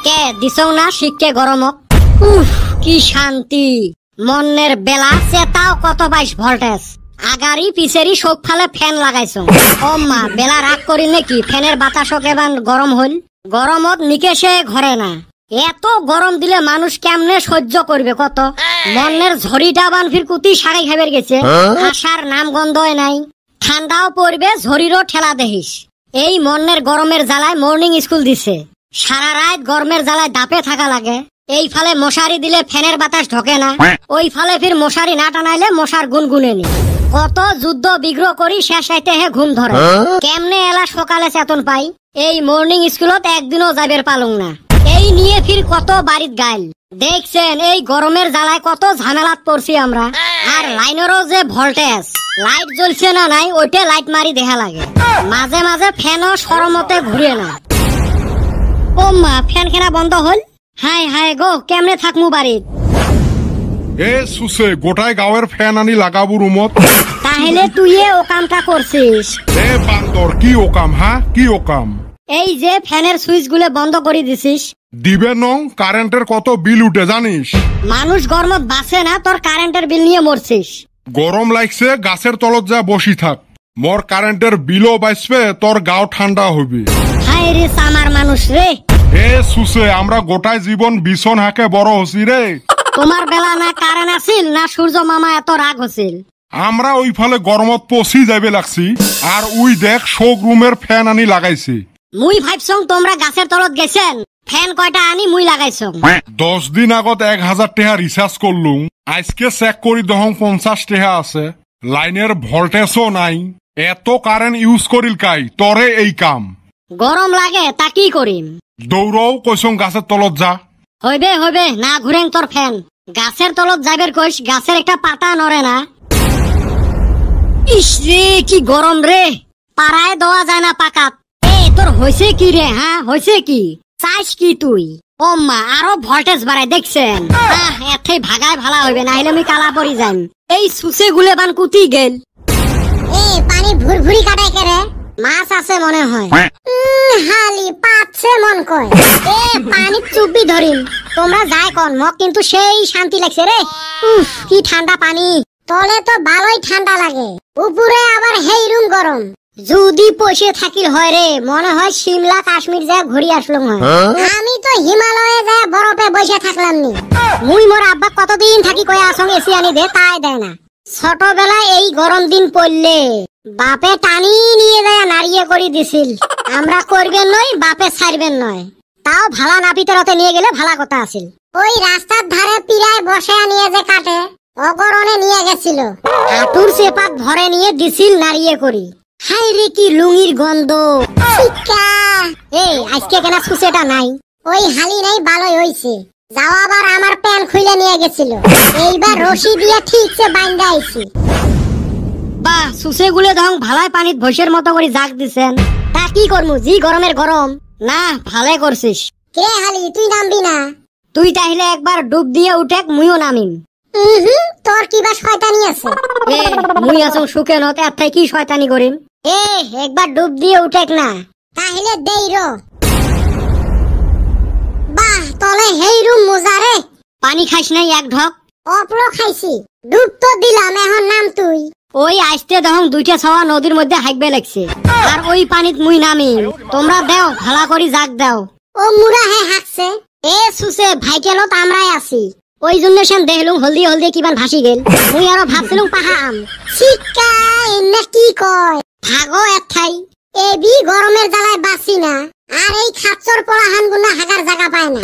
কে দিছও না শিখকে গরমক। উফ কি শান্তি, মনের বেলা চেতাও কত 22 ভোল্টেজ, আগারি পিছেরি সব ফালে ফ্যান লাগাইছো। ও মা বেলা রাগ করি নাকি, ফ্যানের বাতাসও কেবান গরম হল, গরমত নিকেশে ঘরে না। এত গরম দিলে মানুষ কেমনে সহ্য করবে কত। মনের ঝড়িটা বান ফির কুতি সারাই খাবার গেছে, আসার নাম গন্ধই নাই। ঠান্ডাও পড়বে, ঝড়িরও ঠেলা দেখিস। এই মনের গরমের জ্বালায় মর্নিং স্কুল দিছে, সারা রাত গরমের জ্বালায় দাপে থাকা লাগে। এই ফালে মশারি দিলে ফ্যানের বাতাস ঢোকে না, ওই ফালে ফির মশারি না টানাইলে মশার গুনগুনে নি। কত যুদ্ধ বিগ্রহ করি শেষ রাইতে হে ঘুম ধরে। কেমনে এলা সকালে চেতন পাই। এই মর্নিং স্কুলত একদিনও যাবের পালুং না। এই নিয়ে ফির কত বাড়িত গাইল। দেখছেন এই গরমের জ্বালায় কত ঝামেলাত পড়ছি আমরা। আর লাইনেরও যে ভোল্টেজ, লাইট জ্বলছে না নাই ওইটা লাইট মারি দেখা লাগে। মাঝে মাঝে ফ্যানও সরমতে ঘুরে না। ও মা ফ্যান খেলা বন্ধ হল। হাই হাই গো কেমনে থাকমু বাড়িত। এ সুসে গোটায় গাঁয়ের ফ্যান আনি লাগাবো রুমত। তাহলে তুই ও কামটা করছিস। এ বান্দর কি ওকাম, হ্যাঁ কি ওকাম? এই যে ফ্যানের সুইচ গুলো বন্ধ করে দিছিস। দিবে নং, কারেন্টের কত বিল উঠে জানিস? মানুষ গরমত বাঁচে না, তোর কারেন্টের বিল নিয়ে মরছিস। গরম লাগছে গাছের তলত যা বসি থাক, মোর কারেন্টের বিলও বাঁচবে, তোর গাও ঠান্ডা হইবে। হায় রে সামার মানুষ রে। এ সুসে আমরা গোটায় জীবন বিছন হাকে বড় হসি রে। তোমার বেলা না কারেন্ট আছিল না সূর্য মামা এত রাগ হছিল। আমরা ওই ফালে গরমত পচি যাবে লাগছি, আর উই দেখ শোক রুমের ফ্যান আনি লাগাইছে। মুই ভাবছং তোমরা গাছের তলত গেছেন, ফ্যান কয়টা আনি মুই লাগাইছং। 10 দিন আগত 1000 টাকা রিচার্জ করলুম, আজকে চেক করি দহং 50 টাকা আছে। লাইনের ভোল্টেজও নাই, এত কারেন্ট ইউজ করিল কাই তরে এই কাম। গরম লাগে তা কি করিম। দৌড়ও কইসং গাছের তলত যা। হইবে হইবে না ঘুরেন তোর ফ্যান। গাছের তলত যাইবের কইস, গাছের একটা পাতা নড়ে না। ইস রে কি গরম রে, পাড়ায় দেওয়া যায় না পাকাত। এ তোর হইছে কি রে, হ্যাঁ হইছে কি, চাইস কি তুই? ও মা আরো ভোল্টেজ বাড়ায় দেখছেন। এতে ভাগায় ভালা হইবে, না হলে আমি কালা পড়ি যাই। এই সুসে গুলে বান কুতি গেল। এ পানি ভুরভুরি কাটায় কেরে, মাছ আছে মনে হয়। হালি পাচ্ছে মন কয়। এ পানি চুপি ধরিম, তোমরা যাই কন মক কিন্তু সেই শান্তি লাগছে রে। উফ কি ঠান্ডা পানি, তলে তো ভালোই ঠান্ডা লাগে, উপরে আবার হেইরুম গরম। যদি পয়সে থাকিল হয় রে, মনে হয় সিমলা কাশ্মীর যা ঘুরি আসলাম হয়। আমি তো হিমালয়ে যা বরফে বসে থাকলাম নি। মুই মোর আব্বা কতদিন থাকি কয়ে আসং এসি আনি দে, তাই দেয় না। ছোটবেলায় এই গরম দিন পড়লে বাপে টানি নিয়ে যায় নাড়িয়ে করে দিছিল। আমরা করবেন নয়, বাপে ছাড়বেন নয়। তাও ভালা নাপিতেরতে নিয়ে গেলে ভালা কথা আছিল। ওই রাস্তার ধারে পিড়ায় বসে নিয়ে যে কাটে, অগরণে নিয়ে গেছিল, হাঁটুর চেপাত ভরে নিয়ে দিছিল নাড়িয়ে করি। হাই রে কি লুঙ্গির গন্ধ। এই আজকে কেনা সুসেটা নাই, ওই হালি নাই, ভালোই হইছে। যাওয়াবার আমার প্যান খুলে নিয়ে গেছিল, এইবার রশি দিয়ে ঠিকছে বাইন্দা আইছি। বাহ সুসে গুলে ধং ভালাই পানিত ভৈষের মতো করে জাগ দিছেন। তা কি করমু, জি গরমের গরম। না ভালে করছিস। কে হালি তুই নামবি না? তুই তাহলে একবার ডুব দিয়ে উঠেক, মুইও নামিম। তোর কিবা শয়তানি আছে? এ মুই আছো সুখে নতে এত কি শয়তানি করিম। এ একবার ডুব দিয়ে উঠেক না, তাহলে দেই রো। বাহ তলে হেই রুম মজা রে। পানি খাইস নাই এক ঢক? অপলো খাইছি, ডুব তো দিলাম, এখন নাম তুই। ওই আসতে দহং দুইটা ছাওয়া নদীর মধ্যে হাইকবে লাগছে, আর ওই পানিত মুই নামিম। তোমরা দেও ভালা করি জাগ দাও। ও মুরা হে হাকছে। এ সুসে ভাইকেলত আমরাই আছি, ওই জন্য সেন দেখলুম হলদি হলদি কিবান ভাসি গেল। মুই আরো ভাবছিলুম পাহা আম। শিকা এনে কি কয় ভাগো এথাই, এবি গরমের জ্বালায় বাঁচি না, আর এই খাচ্চর পোলাহান গুনা হাগার জায়গা পায় না।